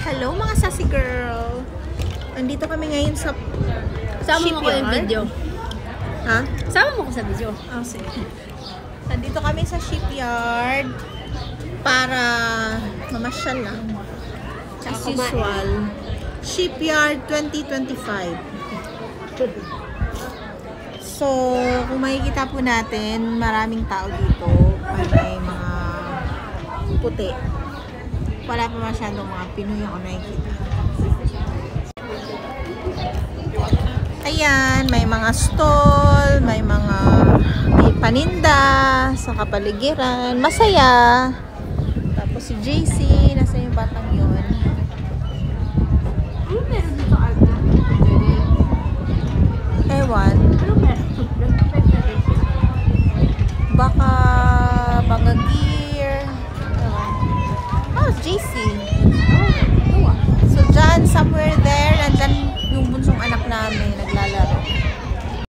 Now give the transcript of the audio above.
Hello mga sassy girl! Andito kami ngayon sa Sama mo ko yung video. Ha? Sama mo ko sa video. Oh, sige. Nandito kami sa shipyard para mamasyal lang. As usual. Shipyard 2025. So, kung makikita po natin, maraming tao dito. May mga puti. Wala pa masyadong mga Pinoy ako nakikita. Ayan, may mga stall, may paninda sa kapaligiran. Masaya. Tapos si JC.